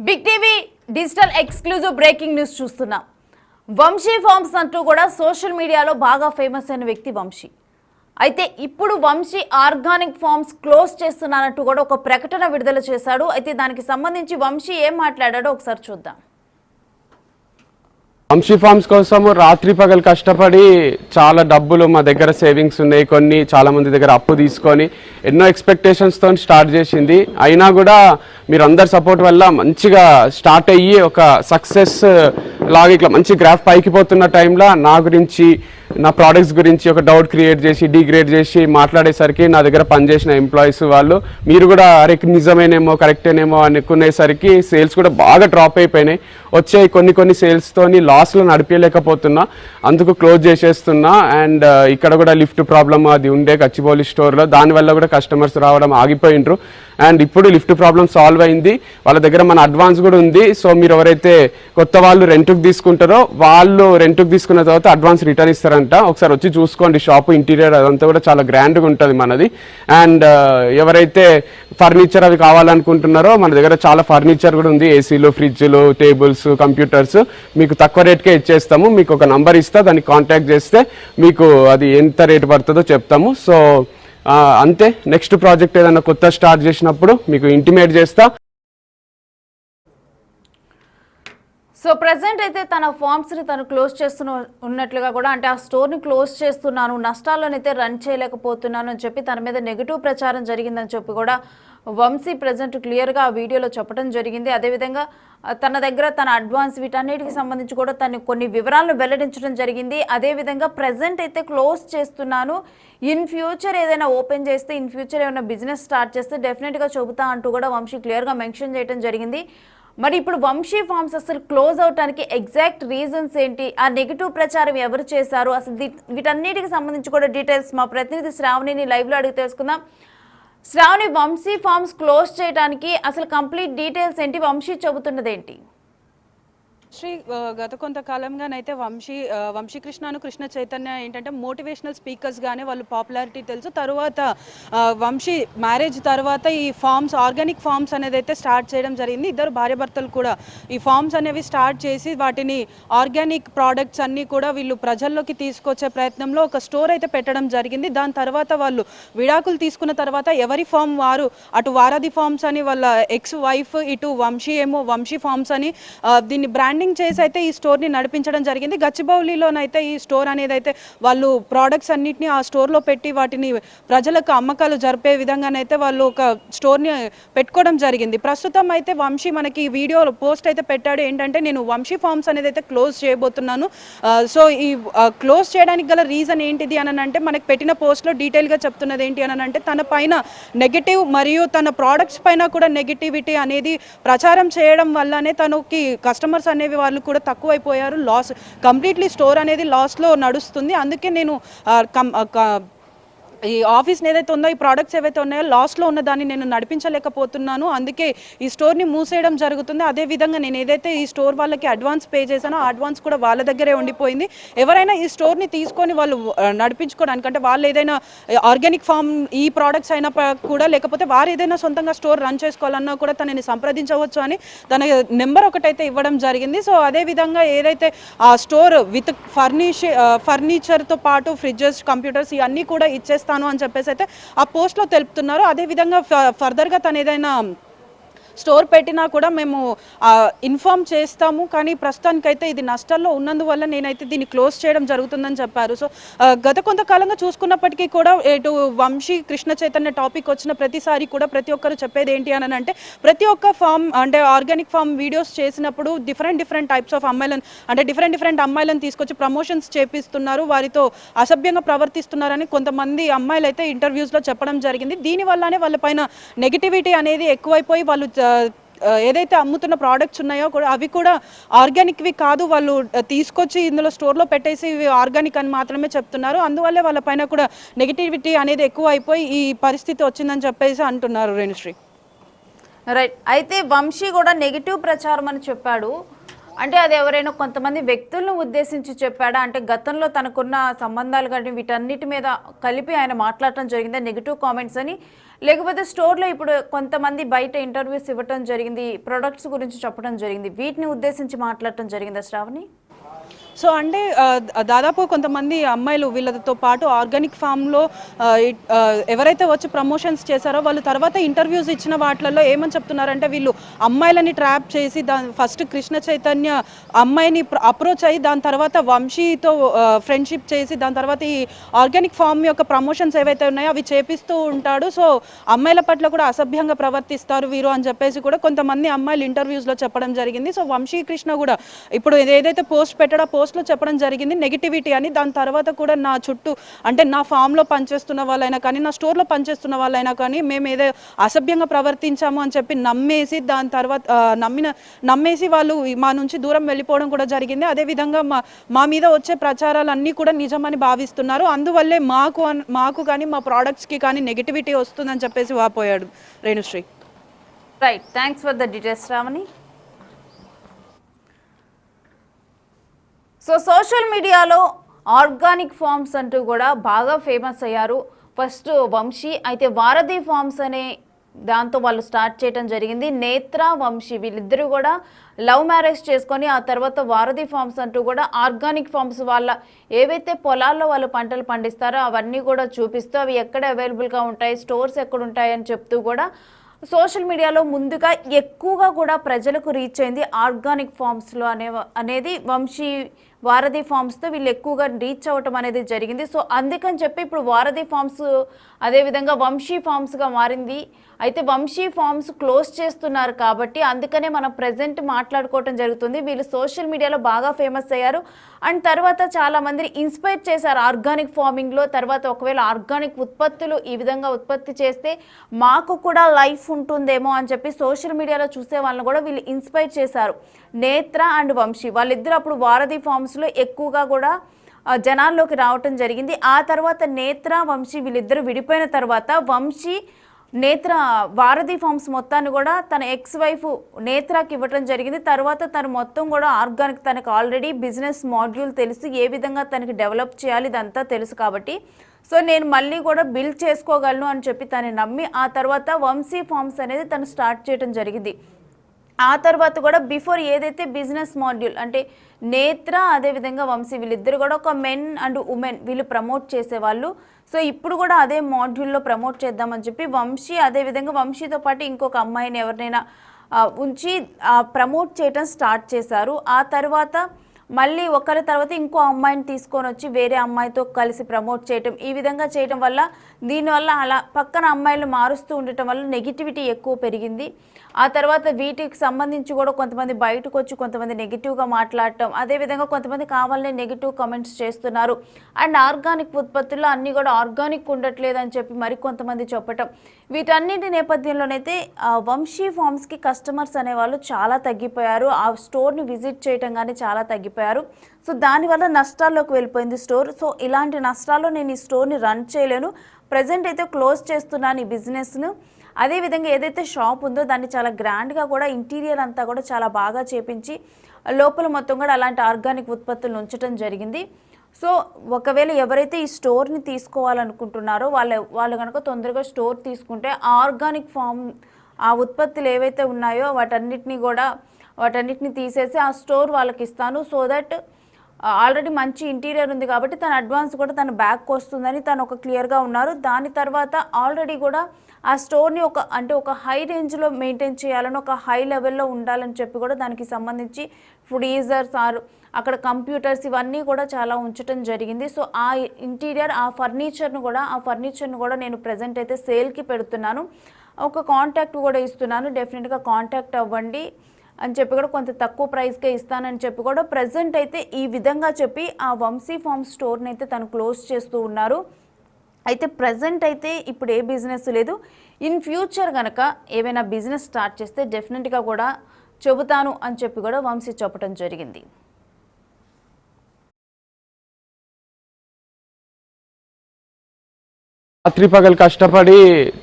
Big TV digital exclusive breaking news చూస్తున్నాం. Vamshi forms అంటూ కూడా సోషల్ మీడియాలో బాగా ఫేమస్ అయిన వ్యక్తి వంశీ. అయితే ఇప్పుడు వంశీ ఆర్గానిక్ ఫార్మ్స్ క్లోజ్ చేస్తున్నానంటూ కూడా ఒక ప్రకటన విడుదల చేశాడు. అయితే దానికి సంబంధించి వంశీ ఏం మాట్లాడాడో ఒకసారి చూద్దాం. వంశీ ఫార్మ్స్ కోసం రాత్రి పగలు కష్టపడి చాలా డబ్బులు మా దగ్గర సేవింగ్స్ ఉన్నాయి, కొన్ని చాలా మంది దగ్గర అప్పు తీసుకొని ఎన్నో ఎక్స్పెక్టేషన్స్తో స్టార్ట్ చేసింది. అయినా కూడా మీరు అందరి సపోర్ట్ వల్ల మంచిగా స్టార్ట్ అయ్యి ఒక సక్సెస్ లాగా ఇట్లా మంచి గ్రాఫ్ పైకి పోతున్న టైంలో నా గురించి నా ప్రోడక్ట్స్ గురించి ఒక డౌట్ క్రియేట్ చేసి డిగ్రేడ్ చేసి మాట్లాడేసరికి నా దగ్గర పనిచేసిన ఎంప్లాయీస్ వాళ్ళు మీరు కూడా అరే నిజమేనేమో కరెక్టేనేమో అనుకునేసరికి సేల్స్ కూడా బాగా డ్రాప్ అయిపోయినాయి. వచ్చే కొన్ని సేల్స్తోని లాస్లో నడిపేయలేకపోతున్నా, అందుకు క్లోజ్ చేసేస్తున్నా. అండ్ ఇక్కడ కూడా లిఫ్ట్ ప్రాబ్లమ్ అది ఉండే గచ్చిబౌలి స్టోర్లో, దానివల్ల కూడా కస్టమర్స్ రావడం ఆగిపోయిండ్రు. అండ్ ఇప్పుడు లిఫ్ట్ ప్రాబ్లం సాల్వ్ అయింది, వాళ్ళ దగ్గర మన అడ్వాన్స్ కూడా ఉంది. సో మీరు ఎవరైతే కొత్త వాళ్ళు రెంట్కి తీసుకుంటారో వాళ్ళు రెంట్కి తీసుకున్న తర్వాత అడ్వాన్స్ రిటర్న్ ఇస్తారంట. ఒకసారి వచ్చి చూసుకోండి, షాపు ఇంటీరియర్ అదంతా కూడా చాలా గ్రాండ్గా ఉంటుంది మనది. అండ్ ఎవరైతే ఫర్నిచర్ అవి కావాలనుకుంటున్నారో మన దగ్గర చాలా ఫర్నిచర్ కూడా ఉంది, ఏసీలు, ఫ్రిడ్జ్లు, టేబుల్స్, కంప్యూటర్స్ మీకు తక్కువ రేట్కే ఇచ్చేస్తాము. మీకు ఒక నంబర్ ఇస్తా, దాన్ని కాంటాక్ట్ చేస్తే మీకు అది ఎంత రేటు పడుతుందో చెప్తాము. సో అంతే, నెక్స్ట్ ప్రాజెక్ట్ ఏదైనా కొత్త స్టార్ట్ చేసినప్పుడు మీకు ఇంటిమేట్ చేస్తా. సో ప్రెసెంట్ అయితే తన ఫార్మ్స్ని తను క్లోజ్ ఉన్నట్లుగా కూడా, అంటే ఆ స్టోర్ని క్లోజ్ చేస్తున్నాను, నష్టాల్లోనైతే రన్ చేయలేకపోతున్నాను అని చెప్పి తన మీద నెగిటివ్ ప్రచారం జరిగిందని చెప్పి కూడా వంశీ ప్రెసెంట్ క్లియర్గా ఆ వీడియోలో చెప్పడం జరిగింది. అదేవిధంగా తన దగ్గర తన అడ్వాన్స్ వీటన్నిటికి సంబంధించి కూడా తను కొన్ని వివరాలను వెల్లడించడం జరిగింది. అదేవిధంగా ప్రెసెంట్ అయితే క్లోజ్ చేస్తున్నాను, ఇన్ ఫ్యూచర్ ఏదైనా ఓపెన్ చేస్తే, ఇన్ ఫ్యూచర్ ఏమైనా బిజినెస్ స్టార్ట్ చేస్తే డెఫినెట్గా చెబుతా అంటూ కూడా వంశీ క్లియర్గా మెన్షన్ చేయడం జరిగింది. మరి ఇప్పుడు వంశీ ఫార్మ్స్ అసలు క్లోజ్ అవడానికి ఎగ్జాక్ట్ రీజన్స్ ఏంటి, ఆ నెగిటివ్ ప్రచారం ఎవరు చేశారు, అసలు వీటన్నిటికి సంబంధించి కూడా డీటెయిల్స్ మా ప్రతినిధి శ్రావణిని లైవ్లో అడిగి తెలుసుకుందాం. శ్రావణి, వంశీ ఫార్మ్స్ క్లోజ్ చేయడానికి అసలు కంప్లీట్ డీటెయిల్స్ ఏంటి, వంశీ చెబుతున్నది ఏంటి? శ్రీ గత కొంతకాలంగానైతే వంశీకృష్ణను కృష్ణ చైతన్య ఏంటంటే మోటివేషనల్ స్పీకర్స్గానే వాళ్ళు పాపులారిటీ తెలుసు. తర్వాత వంశీ మ్యారేజ్ తర్వాత ఈ ఫార్మ్స్, ఆర్గానిక్ ఫార్మ్స్ అనేది అయితే స్టార్ట్ చేయడం జరిగింది. ఇద్దరు భార్యాభర్తలు కూడా ఈ ఫార్మ్స్ అనేవి స్టార్ట్ చేసి వాటిని ఆర్గానిక్ ప్రోడక్ట్స్ అన్నీ కూడా వీళ్ళు ప్రజల్లోకి తీసుకొచ్చే ప్రయత్నంలో ఒక స్టోర్ అయితే పెట్టడం జరిగింది. దాని తర్వాత వాళ్ళు విడాకులు తీసుకున్న తర్వాత ఎవరి ఫార్మ్ వారు, అటు వారధి ఫార్మ్స్ అని వాళ్ళ ఎక్స్ వైఫ్, ఇటు వంశీ ఏమో వంశీ ఫార్మ్స్ అని దీన్ని బ్రాండింగ్ చేసి అయితే ఈ స్టోర్ని నడిపించడం జరిగింది. గచ్చిబౌలిలోనైతే ఈ స్టోర్ అనేది అయితే వాళ్ళు ప్రోడక్ట్స్ అన్నిటిని ఆ స్టోర్లో పెట్టి వాటిని ప్రజలకు అమ్మకాలు జరిపే విధంగానైతే వాళ్ళు ఒక స్టోర్ని పెట్టుకోవడం జరిగింది. ప్రస్తుతం అయితే వంశీ మనకి వీడియో పోస్ట్ అయితే పెట్టాడు, ఏంటంటే నేను వంశీ ఫార్మ్స్ అనేది అయితే క్లోజ్ చేయబోతున్నాను. సో ఈ క్లోజ్ చేయడానికి గల రీజన్ ఏంటిది అని అంటే, మనకి పెట్టిన పోస్ట్లో డీటెయిల్గా చెప్తున్నది ఏంటి అని అంటే, తన పైన నెగిటివ్ మరియు తన ప్రోడక్ట్స్ పైన కూడా నెగిటివిటీ అనేది ప్రచారం చేయడం వల్లనే తనకి కస్టమర్స్ అనేవి వాళ్ళు కూడా తక్కువైపోయారు. లాస్ కంప్లీట్లీ స్టోర్ అనేది లాస్లో నడుస్తుంది. అందుకే నేను ఈ ఆఫీస్ని ఏదైతే ఉందో, ఈ ప్రోడక్ట్స్ ఏవైతే ఉన్నాయో లాస్ట్లో ఉన్న దాన్ని నేను నడిపించలేకపోతున్నాను, అందుకే ఈ స్టోర్ని మూసేయడం జరుగుతుంది. అదేవిధంగా నేను ఏదైతే ఈ స్టోర్ వాళ్ళకి అడ్వాన్స్ పే చేశానో ఆ అడ్వాన్స్ కూడా వాళ్ళ దగ్గరే ఉండిపోయింది. ఎవరైనా ఈ స్టోర్ని తీసుకొని వాళ్ళు నడిపించుకోవడానికి, అంటే వాళ్ళు ఏదైనా ఆర్గానిక్ ఫార్మ్ ఈ ప్రోడక్ట్స్ అయినా కూడా, లేకపోతే వారు ఏదైనా సొంతంగా స్టోర్ రన్ చేసుకోవాలన్నా కూడా తనని సంప్రదించవచ్చు అని తన నెంబర్ ఒకటైతే ఇవ్వడం జరిగింది. సో అదేవిధంగా ఏదైతే ఆ స్టోర్ విత్ ఫర్నిచర్తో పాటు ఫ్రిడ్జెస్, కంప్యూటర్స్ ఇవన్నీ కూడా ఇచ్చేస్తారు అని చెప్పేసి అయితే ఆ పోస్ట్లో తెలుపుతున్నారు. అదేవిధంగా ఫర్దర్గా తను ఏదైనా స్టోర్ పెట్టినా కూడా మేము ఇన్ఫార్మ్ చేస్తాము, కానీ ప్రస్తుతానికైతే ఇది నష్టాల్లో ఉన్నందువల్ల నేనైతే దీన్ని క్లోజ్ చేయడం జరుగుతుందని చెప్పారు. సో గత కొంతకాలంగా చూసుకున్నప్పటికీ కూడా ఇటు వంశీ కృష్ణ చైతన్య టాపిక్ వచ్చిన ప్రతిసారి కూడా ప్రతి ఒక్కరు చెప్పేది ఏంటి అని అంటే, ప్రతి ఒక్క ఫామ్ అంటే ఆర్గానిక్ ఫామ్ వీడియోస్ చేసినప్పుడు డిఫరెంట్ టైప్స్ ఆఫ్ అమ్మాయిలను, అంటే డిఫరెంట్ అమ్మాయిలను తీసుకొచ్చి ప్రమోషన్స్ చేపిస్తున్నారు, వారితో అసభ్యంగా ప్రవర్తిస్తున్నారని కొంతమంది అమ్మాయిలు అయితే ఇంటర్వ్యూస్లో చెప్పడం జరిగింది. దీనివల్లనే వాళ్ళపైన నెగిటివిటీ అనేది ఎక్కువైపోయి వాళ్ళు ఏదైతే అమ్ముతున్న ప్రోడక్ట్స్ ఉన్నాయో కూడా అవి కూడా ఆర్గానిక్వి కాదు, వాళ్ళు తీసుకొచ్చి ఇందులో స్టోర్లో పెట్టేసి ఇవి ఆర్గానిక్ అని మాత్రమే చెప్తున్నారు. అందువల్లే వాళ్ళ పైన కూడా నెగిటివిటీ అనేది ఎక్కువ అయిపోయి ఈ పరిస్థితి వచ్చిందని చెప్పేసి అంటున్నారు. రేణుశ్రీ, రైట్. అయితే వంశీ కూడా నెగిటివ్ ప్రచారం అని చెప్పాడు. అంటే అది ఎవరైనా కొంతమంది వ్యక్తులను ఉద్దేశించి చెప్పాడా, అంటే గతంలో తనకున్న సంబంధాలు కానీ వీటన్నిటి మీద కలిపి ఆయన మాట్లాడటం జరిగిందా నెగిటివ్ కామెంట్స్ అని, లేకపోతే స్టోర్లో ఇప్పుడు కొంతమంది బయట ఇంటర్వ్యూస్ ఇవ్వటం జరిగింది, ప్రొడక్ట్స్ గురించి చెప్పడం జరిగింది, వీటిని ఉద్దేశించి మాట్లాడటం జరిగిందా శ్రావణి? సో అంటే దాదాపు కొంతమంది అమ్మాయిలు వీళ్ళతో పాటు ఆర్గానిక్ ఫామ్లో ఎవరైతే వచ్చి ప్రమోషన్స్ చేశారో వాళ్ళు తర్వాత ఇంటర్వ్యూస్ ఇచ్చిన వాటిల్లో ఏమని చెప్తున్నారంటే, వీళ్ళు అమ్మాయిలని ట్రాప్ చేసి ఫస్ట్ కృష్ణ చైతన్య అమ్మాయిని అప్రోచ్ అయ్యి దాని తర్వాత వంశీతో ఫ్రెండ్షిప్ చేసి దాని తర్వాత ఈ ఆర్గానిక్ ఫామ్ యొక్క ప్రమోషన్స్ ఏవైతే ఉన్నాయో అవి చేపిస్తూ ఉంటాడు. సో అమ్మాయిల పట్ల కూడా అసభ్యంగా ప్రవర్తిస్తారు వీరు అని చెప్పేసి కూడా కొంతమంది అమ్మాయిలు ఇంటర్వ్యూస్లో చెప్పడం జరిగింది. సో వంశీ కృష్ణ కూడా ఇప్పుడు ఏదైతే పోస్ట్ పెట్టాడో పోస్ట్లో చెప్పడం జరిగింది నెగిటివిటీ అని. దాని తర్వాత కూడా నా చుట్టూ అంటే నా ఫామ్లో పనిచేస్తున్న వాళ్ళైనా కానీ నా స్టోర్లో పనిచేస్తున్న వాళ్ళైనా కానీ మేము ఏదో అసభ్యంగా ప్రవర్తించాము అని చెప్పి నమ్మేసి దాని తర్వాత నమ్మేసి వాళ్ళు మా నుంచి దూరం వెళ్ళిపోవడం కూడా జరిగింది. అదేవిధంగా మా మీద వచ్చే ప్రచారాలన్నీ కూడా నిజమని భావిస్తున్నారు. అందువల్లే మాకు కానీ మా ప్రోడక్ట్స్కి కానీ నెగిటివిటీ వస్తుందని చెప్పేసి వాపోయాడు Renushree. Right, thanks for the details Sravani. So social మీడియాలో ఆర్గానిక్ ఫార్మ్స్ అంటూ కూడా బాగా ఫేమస్ అయ్యారు. ఫస్ట్ వంశీ, అయితే వారధి ఫార్మ్స్ అనే దాంతో వాళ్ళు స్టార్ట్ చేయడం జరిగింది. నేత్ర, వంశీ వీళ్ళిద్దరూ కూడా లవ్ మ్యారేజ్ చేసుకొని ఆ తర్వాత వారధి ఫార్మ్స్ అంటూ కూడా ఆర్గానిక్ ఫార్మ్స్ వాళ్ళ ఏవైతే పొలాల్లో వాళ్ళు పంటలు పండిస్తారో అవన్నీ కూడా చూపిస్తూ అవి ఎక్కడ అవైలబుల్గా ఉంటాయి, స్టోర్స్ ఎక్కడ ఉంటాయి అని చెప్తూ కూడా సోషల్ మీడియాలో ముందుగా ఎక్కువగా కూడా ప్రజలకు రీచ్ అయింది ఆర్గానిక్ ఫార్మ్స్లో అనేది వంశీ వారధి ఫార్మ్స్తో వీళ్ళు ఎక్కువగా రీచ్ అవ్వటం అనేది జరిగింది. సో అందుకని చెప్పి ఇప్పుడు వారధి ఫార్మ్స్ అదేవిధంగా వంశీ ఫార్మ్స్గా మారింది. అయితే వంశీ ఫార్మ్స్ క్లోజ్ చేస్తున్నారు కాబట్టి అందుకనే మనం ప్రజెంట్ మాట్లాడుకోవటం జరుగుతుంది. వీళ్ళు సోషల్ మీడియాలో బాగా ఫేమస్ అయ్యారు అండ్ తర్వాత చాలామందిని ఇన్స్పైర్ చేశారు ఆర్గానిక్ ఫార్మింగ్లో. తర్వాత ఒకవేళ ఆర్గానిక్ ఉత్పత్తులు ఈ విధంగా ఉత్పత్తి చేస్తే మాకు కూడా లైఫ్ ఉంటుందేమో అని చెప్పి సోషల్ మీడియాలో చూసే వాళ్ళని కూడా వీళ్ళు ఇన్స్పైర్ చేశారు. నేత్ర అండ్ వంశీ వాళ్ళిద్దరు అప్పుడు వారధి ఫార్మ్స్లో ఎక్కువగా కూడా జనాల్లోకి రావటం జరిగింది. ఆ తర్వాత నేత్ర, వంశీ వీళ్ళిద్దరు విడిపోయిన తర్వాత వంశీ నేత్ర వారధి ఫార్మ్స్ మొత్తాన్ని కూడా తన ఎక్స్ వైఫ్ నేత్రకి ఇవ్వటం జరిగింది. తర్వాత తను మొత్తం కూడా ఆర్గానిక్, తనకు ఆల్రెడీ బిజినెస్ మాడ్యూల్ తెలుసు, ఏ విధంగా తనకి డెవలప్ చేయాలి ఇదంతా తెలుసు కాబట్టి సో నేను మళ్ళీ కూడా బిల్డ్ చేసుకోగలను అని చెప్పి తను నమ్మి ఆ తర్వాత వంశీ ఫార్మ్స్ అనేది తను స్టార్ట్ చేయడం జరిగింది. ఆ తర్వాత కూడా బిఫోర్ ఏదైతే బిజినెస్ మాడ్యూల్ అంటే నేత్ర అదేవిధంగా వంశీ వీళ్ళిద్దరు కూడా ఒక మెన్ అండ్ ఉమెన్ వీళ్ళు ప్రమోట్ చేసేవాళ్ళు. సో ఇప్పుడు కూడా అదే మాడ్యూల్లో ప్రమోట్ చేద్దామని చెప్పి వంశీ అదేవిధంగా వంశీతో పాటు ఇంకొక అమ్మాయిని ఎవరినైనా ఉంచి ప్రమోట్ చేయటం స్టార్ట్ చేశారు. ఆ తర్వాత మళ్ళీ ఒకరి తర్వాత ఇంకో అమ్మాయిని తీసుకొని వచ్చి వేరే అమ్మాయితో కలిసి ప్రమోట్ చేయటం, ఈ విధంగా చేయటం వల్ల దీనివల్ల అలా పక్కన అమ్మాయిలు మారుస్తూ ఉండటం వల్ల నెగిటివిటీ ఎక్కువ పెరిగింది. ఆ తర్వాత వీటికి సంబంధించి కూడా కొంతమంది బయటకు వచ్చి కొంతమంది నెగిటివ్గా మాట్లాడటం, అదేవిధంగా కొంతమంది కావాలనే నెగిటివ్ కామెంట్స్ చేస్తున్నారు అండ్ ఆర్గానిక్ ఉత్పత్తుల్లో అన్నీ కూడా ఆర్గానిక్ ఉండట్లేదు అని చెప్పి మరికొంతమంది చెప్పటం. వీటన్నిటి నేపథ్యంలోనైతే వంశీ ఫార్మ్స్కి కస్టమర్స్ అనేవాళ్ళు చాలా తగ్గిపోయారు. ఆ స్టోర్ని విజిట్ చేయటం కానీ చాలా తగ్గిపోయారు. సో దానివల్ల నష్టాల్లోకి వెళ్ళిపోయింది స్టోర్. సో ఇలాంటి నష్టాల్లో నేను ఈ స్టోర్ని రన్ చేయలేను, ప్రజెంట్ అయితే క్లోజ్ చేస్తున్నాను ఈ బిజినెస్ను. అదేవిధంగా ఏదైతే షాప్ ఉందో దాన్ని చాలా గ్రాండ్గా కూడా ఇంటీరియర్ అంతా కూడా చాలా బాగా చేపించి లోపల మొత్తం కూడా అలాంటి ఆర్గానిక్ ఉత్పత్తులను ఉంచడం జరిగింది. సో ఒకవేళ ఎవరైతే ఈ స్టోర్ని తీసుకోవాలనుకుంటున్నారో వాళ్ళు కనుక తొందరగా స్టోర్ తీసుకుంటే ఆర్గానిక్ ఫామ్ ఆ ఉత్పత్తులు ఏవైతే ఉన్నాయో వాటన్నిటిని తీసేసి ఆ స్టోర్ వాళ్ళకి ఇస్తాను. సో దట్ ఆల్రెడీ మంచి ఇంటీరియర్ ఉంది కాబట్టి తన అడ్వాన్స్ కూడా తన బ్యాక్ వస్తుందని తను ఒక క్లియర్గా ఉన్నారు. దాని తర్వాత ఆల్రెడీ కూడా ఆ స్టోర్ని ఒక హై రేంజ్లో మెయింటైన్ చేయాలని, ఒక హై లెవెల్లో ఉండాలని చెప్పి కూడా దానికి సంబంధించి ఫ్రీజర్స్ అక్కడ కంప్యూటర్స్ ఇవన్నీ కూడా చాలా ఉంచడం జరిగింది. సో ఆ ఇంటీరియర్ ఆ ఫర్నిచర్ను కూడా నేను ప్రజెంట్ అయితే సేల్కి పెడుతున్నాను. ఒక కాంటాక్ట్ కూడా ఇస్తున్నాను, డెఫినెట్గా కాంటాక్ట్ అవ్వండి అని చెప్పి కూడా కొంత తక్కువ ప్రైస్కే ఇస్తానని చెప్పి కూడా ప్రజెంట్ అయితే ఈ విధంగా చెప్పి ఆ వంశీ ఫార్మ్ స్టోర్ని అయితే తను క్లోజ్ చేస్తూ ఉన్నారు. అయితే ప్రజెంట్ అయితే ఇప్పుడు ఏ బిజినెస్ లేదు. ఇన్ ఫ్యూచర్ కనుక ఏమైనా బిజినెస్ స్టార్ట్ చేస్తే డెఫినెట్గా కూడా చెబుతాను అని చెప్పి కూడా వంశీ చెప్పడం జరిగింది. రాత్రి పగలు కష్టపడి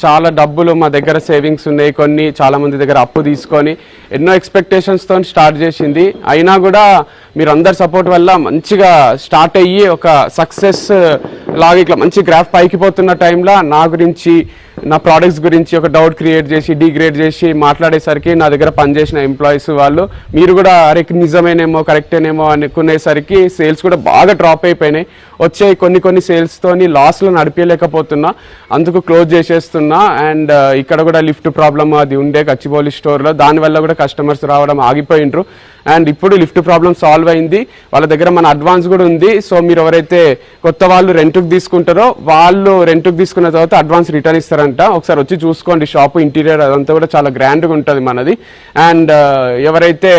చాలా డబ్బులు మా దగ్గర సేవింగ్స్ ఉన్నాయి, కొన్ని చాలా మంది దగ్గర అప్పు తీసుకొని ఎన్నో ఎక్స్పెక్టేషన్స్తో స్టార్ట్ చేసింది. అయినా కూడా మీరు అందరి సపోర్ట్ వల్ల మంచిగా స్టార్ట్ అయ్యి ఒక సక్సెస్ లాగా ఇట్లా మంచి గ్రాఫ్ పైకి పోతున్న టైంలో నా గురించి, నా ప్రోడక్ట్స్ గురించి ఒక డౌట్ క్రియేట్ చేసి డిగ్రేడ్ చేసి మాట్లాడేసరికి నా దగ్గర పనిచేసిన ఎంప్లాయీస్ వాళ్ళు మీరు కూడా అరే నిజమేనేమో కరెక్టేనేమో అనుకునేసరికి సేల్స్ కూడా బాగా డ్రాప్ అయిపోయినాయి. వచ్చే కొన్ని సేల్స్తోని లాస్లో నడిపించలేకపోతున్నా, అందుకు క్లోజ్ చేసేస్తున్నా. అండ్ ఇక్కడ కూడా లిఫ్ట్ ప్రాబ్లమ్ అది ఉండే గచ్చిబౌలి స్టోర్లో, దానివల్ల కూడా కస్టమర్స్ రావడం ఆగిపోయినరు. అండ్ ఇప్పుడు లిఫ్ట్ ప్రాబ్లమ్ సాల్వ్ అయింది, వాళ్ళ దగ్గర మన అడ్వాన్స్ కూడా ఉంది. సో మీరు ఎవరైతే కొత్త వాళ్ళు రెంట్కి తీసుకుంటారో వాళ్ళు రెంట్కి తీసుకున్న తర్వాత అడ్వాన్స్ రిటర్న్ ఇస్తారంట. ఒకసారి వచ్చి చూసుకోండి, షాపు ఇంటీరియర్ అదంతా కూడా చాలా గ్రాండ్గా ఉంటుంది మనది. అండ్ ఎవరైతే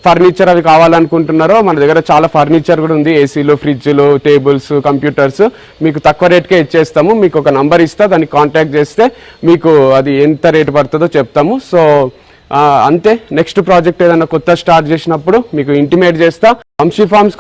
ఫర్నిచర్ అవి కావాలనుకుంటున్నారో మన దగ్గర చాలా ఫర్నిచర్ కూడా ఉంది, ఏసీలు, ఫ్రిడ్జ్లు, టేబుల్స్, కంప్యూటర్స్ మీకు తక్కువ రేట్కే ఇచ్చేస్తాము. మీకు ఒక నంబర్ ఇస్తా, దాన్ని కాంటాక్ట్ చేస్తే మీకు అది ఎంత రేటు పడుతుందో చెప్తాము. సో అంతే, నెక్స్ట్ ప్రాజెక్ట్ ఏదైనా కొత్త స్టార్ట్ చేసినప్పుడు మీకు ఇంటిమేట్ చేస్తా. వంశీ ఫార్మ్స్